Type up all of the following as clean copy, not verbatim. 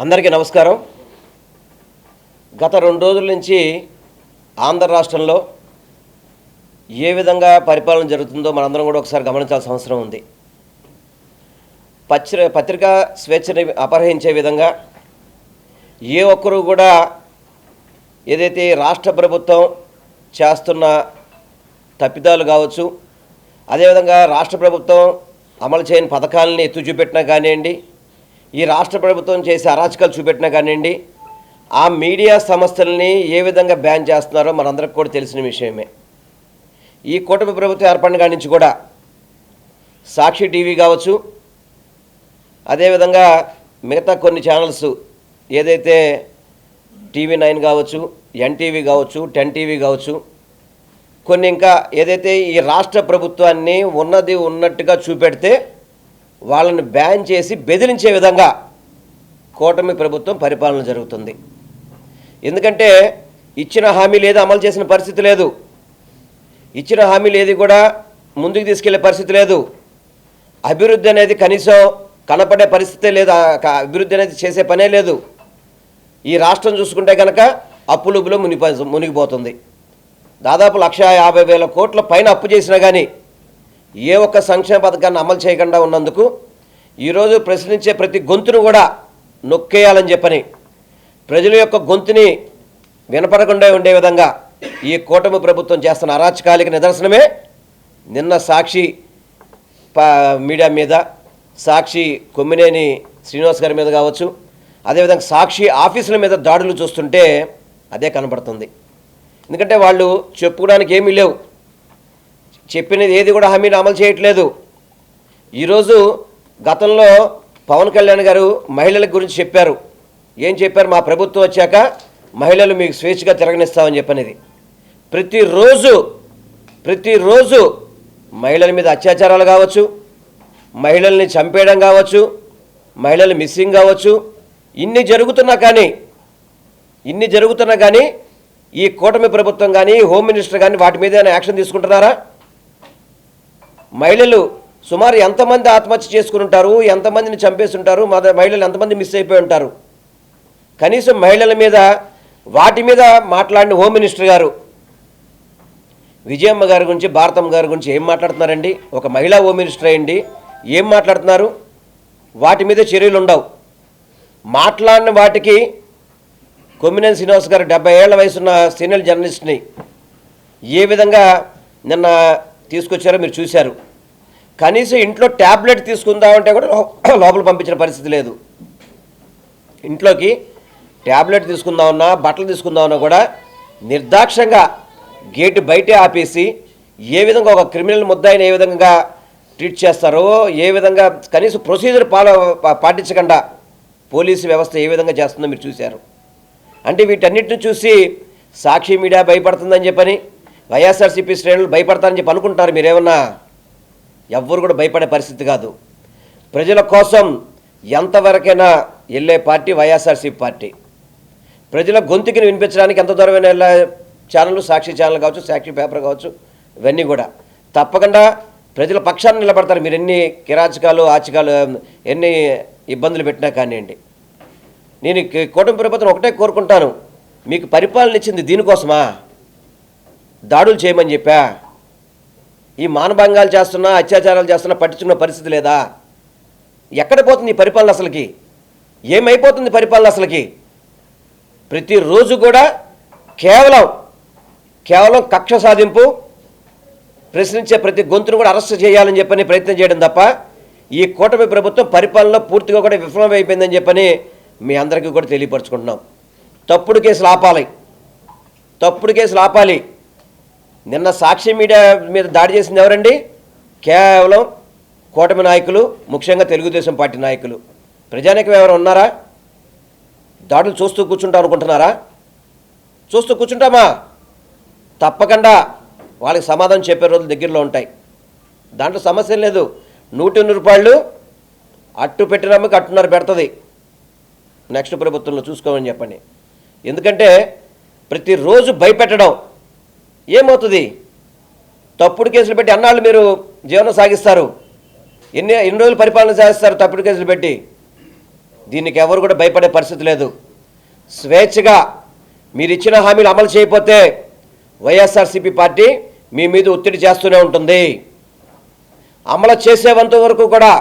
అందరికీ నమస్కారం. గత 2 రోజుల నుంచి ఆంధ్ర రాష్ట్రంలో ఏ విధంగా పరిపాలన జరుగుతుందో మనందరం కూడా ఒకసారి గమనించాల్సిన అవసరం ఉంది. పత్రికా స్వేచ్ఛని అపహరించే విధంగా ఏ ఒక్కరూ కూడా ఏదైతే రాష్ట్ర ప్రభుత్వం చేస్తున్న తప్పిదాలు కావచ్చు, అదేవిధంగా రాష్ట్ర ప్రభుత్వం అమలు చేయని పథకాలని ఎత్తు చూపెట్టినా కానివ్వండి, ఈ రాష్ట్ర ప్రభుత్వం చేసే అరాచకాలు చూపెట్టినా కానివ్వండి, ఆ మీడియా సంస్థల్ని ఏ విధంగా బ్యాన్ చేస్తున్నారో మనందరికి కూడా తెలిసిన విషయమే. ఈ కూటమి ప్రభుత్వం ఏర్పడిన కాడి నుంచి కూడా సాక్షి టీవీ కావచ్చు, అదేవిధంగా మిగతా కొన్ని ఛానల్స్ ఏదైతే TV9 కావచ్చు, NTV కావచ్చు, 10TV కావచ్చు, కొన్ని ఇంకా ఏదైతే ఈ రాష్ట్ర ప్రభుత్వాన్ని ఉన్నది ఉన్నట్టుగా చూపెడితే వాళ్ళని బ్యాన్ చేసి బెదిరించే విధంగా కూటమి ప్రభుత్వం పరిపాలన జరుగుతుంది. ఎందుకంటే ఇచ్చిన హామీలు ఏది అమలు చేసిన పరిస్థితి లేదు, ఇచ్చిన హామీలు ఏది కూడా ముందుకు తీసుకెళ్లే పరిస్థితి లేదు, అభివృద్ధి అనేది కనీసం కనపడే పరిస్థితే లేదు, అభివృద్ధి అనేది చేసే పనే లేదు. ఈ రాష్ట్రం చూసుకుంటే కనుక అప్పులుబులో మునిగిపోతుంది. దాదాపు 1,50,000 కోట్ల పైన అప్పు చేసినా కానీ ఏ ఒక్క సంక్షేమ పథకాన్ని అమలు చేయకుండా ఉన్నందుకు ఈరోజు ప్రశ్నించే ప్రతి గొంతును కూడా నొక్కేయాలని చెప్పని, ప్రజల యొక్క గొంతుని వినపడకుండా ఉండే విధంగా ఈ కూటమి ప్రభుత్వం చేస్తున్న అరాచకాలిక నిదర్శనమే నిన్న సాక్షి మీడియా మీద, సాక్షి కొమ్మినేని శ్రీనివాస్ గారి మీద కావచ్చు, అదేవిధంగా సాక్షి ఆఫీసుల మీద దాడులు చూస్తుంటే అదే కనపడుతుంది. ఎందుకంటే వాళ్ళు చెప్పుకోవడానికి ఏమీ లేవు, చెప్పినది ఏది కూడా హామీని అమలు చేయట్లేదు. ఈరోజు గతంలో పవన్ కళ్యాణ్ గారు మహిళల గురించి చెప్పారు. ఏం చెప్పారు? మా ప్రభుత్వం వచ్చాక మహిళలు మీకు స్వేచ్ఛగా తిరగనిస్తామని చెప్పనేది. ప్రతిరోజు మహిళల మీద అత్యాచారాలు కావచ్చు, మహిళల్ని చంపేయడం కావచ్చు, మహిళలు మిస్సింగ్ కావచ్చు, ఇన్ని జరుగుతున్నా కానీ ఈ కూటమి ప్రభుత్వం కానీ హోమ్ మినిస్టర్ కానీ వాటి మీద యాక్షన్ తీసుకుంటున్నారా? మహిళలు సుమారు ఎంతమంది ఆత్మహత్య చేసుకుని ఉంటారు, ఎంతమందిని చంపేసి ఉంటారు, మహిళలు ఎంతమంది మిస్ అయిపోయి ఉంటారు? కనీసం మహిళల మీద వాటి మీద మాట్లాడిన హోమ్ మినిస్టర్ గారు విజయమ్మ గారి గురించి, భారతమ్మ గారి గురించి ఏం మాట్లాడుతున్నారండి? ఒక మహిళా హోమ్ మినిస్టర్ అయ్యండి ఏం మాట్లాడుతున్నారు? వాటి మీద చర్యలు ఉండవు. మాట్లాడిన వాటికి కొమ్మినేని శ్రీనివాస్ గారు 70 ఏళ్ల వయసున్న సీనియర్ జర్నలిస్ట్ని ఏ విధంగా నిన్న తీసుకొచ్చారో మీరు చూశారు. కనీసం ఇంట్లో ట్యాబ్లెట్ తీసుకుందామంటే కూడా లోపల పంపించిన పరిస్థితి లేదు. ఇంట్లోకి ట్యాబ్లెట్ తీసుకుందామన్నా, బట్టలు తీసుకుందామన్నా కూడా నిర్దాక్షంగా గేటు బయటే ఆపేసి ఏ విధంగా ఒక క్రిమినల్ ముద్దాయిని ఏ విధంగా ట్రీట్ చేస్తారో, ఏ విధంగా కనీసం ప్రొసీజర్ పాటించకుండా పోలీసు వ్యవస్థ ఏ విధంగా చేస్తుందో మీరు చూశారు. అంటే వీటన్నిటిని చూసి సాక్షి మీడియా భయపడుతుందని చెప్పని, వైఎస్ఆర్సీపీ శ్రేణులు భయపడతారని చెప్పి అనుకుంటారు. మీరేమన్నా? ఎవ్వరు కూడా భయపడే పరిస్థితి కాదు. ప్రజల కోసం ఎంతవరకైనా వెళ్ళే పార్టీ వైఎస్ఆర్సీపీ పార్టీ. ప్రజల గొంతుకిని వినిపించడానికి ఎంత దూరమైన వెళ్ళే ఛానళ్ళు, సాక్షి ఛానల్ కావచ్చు, సాక్షి పేపర్ కావచ్చు, ఇవన్నీ కూడా తప్పకుండా ప్రజల పక్షాన్ని నిలబడతారు. మీరు ఎన్ని కిరాచకాలు, ఆచకాలు, ఎన్ని ఇబ్బందులు పెట్టినా కానివ్వండి. నేను కూటమి ప్రభుత్వం ఒకటే కోరుకుంటాను, మీకు పరిపాలన ఇచ్చింది దీనికోసమా? దాడులు చేయమని చెప్పా? ఈ మానభంగాలు చేస్తున్నా, అత్యాచారాలు చేస్తున్నా పట్టించుకున్న పరిస్థితి లేదా? ఎక్కడ పోతుంది ఈ పరిపాలన? అసలుకి ఏమైపోతుంది పరిపాలన? అసలుకి ప్రతిరోజు కూడా కేవలం కక్ష సాధింపు, ప్రశ్నించే ప్రతి గొంతును కూడా అరెస్ట్ చేయాలని చెప్పని ప్రయత్నం చేయడం తప్ప ఈ కూటమి ప్రభుత్వం పరిపాలనలో పూర్తిగా కూడా విఫలమైపోయిందని చెప్పని మీ అందరికీ కూడా తెలియపరచుకుంటున్నాం. తప్పుడు కేసులు ఆపాలి. నిన్న సాక్షి మీడియా మీద దాడి చేసింది ఎవరండి? కేవలం కూటమి నాయకులు, ముఖ్యంగా తెలుగుదేశం పార్టీ నాయకులు. ప్రజానీకం ఎవరు ఉన్నారా? దాడులు చూస్తూ కూర్చుంటాం అనుకుంటున్నారా? చూస్తూ కూర్చుంటామా? తప్పకుండా వాళ్ళకి సమాధానం చెప్పే రోజులు దగ్గరలో ఉంటాయి. దాంట్లో సమస్య లేదు. 100 రూపాయలు అట్టు పెట్టినమ్మకి అట్టున్నర పెడుతుంది నెక్స్ట్ ప్రభుత్వంలో, చూసుకోమని చెప్పండి. ఎందుకంటే ప్రతిరోజు భయపెట్టడం ఏమవుతుంది? తప్పుడు కేసులు పెట్టి అన్నాళ్ళు మీరు జీవనం సాగిస్తారు. ఎన్ని రోజులు పరిపాలన చేస్తారు తప్పుడు కేసులు పెట్టి? దీనికి ఎవరు కూడా భయపడే పరిస్థితి లేదు. స్వేచ్ఛగా మీరు ఇచ్చిన హామీలు అమలు చేయకపోతే వైఎస్ఆర్సీపీ పార్టీ మీ మీద ఒత్తిడి చేస్తూనే ఉంటుంది. అమలు చేసేంత వరకు కూడా,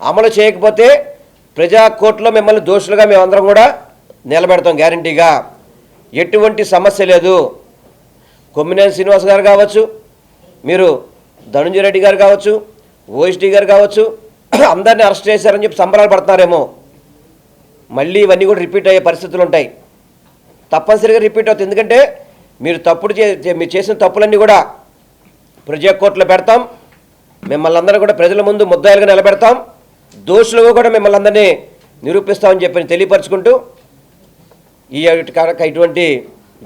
అమలు చేయకపోతే ప్రజా కోర్టులో మిమ్మల్ని దోషులుగా మేమందరం కూడా నిలబెడతాం గ్యారంటీగా. ఎటువంటి సమస్య లేదు. కొమ్మినేని శ్రీనివాస్ గారు కావచ్చు, మీరు ధనుంజయ రెడ్డి గారు కావచ్చు, ఓఎస్టీ గారు కావచ్చు, అందరినీ అరెస్ట్ చేశారని చెప్పి సంబరాలు పడుతున్నారేమో. మళ్ళీ ఇవన్నీ కూడా రిపీట్ అయ్యే పరిస్థితులు ఉంటాయి. తప్పనిసరిగా రిపీట్ అవుతుంది. ఎందుకంటే మీరు మీరు చేసిన తప్పులన్నీ కూడా ప్రజా కోర్టులో పెడతాం. మిమ్మల్ని అందరూ కూడా ప్రజల ముందు ముద్దాయిలుగా నిలబెడతాం. దోషులుగా కూడా మిమ్మల్ని అందరినీ నిరూపిస్తామని చెప్పి తెలియపరచుకుంటూ ఇటువంటి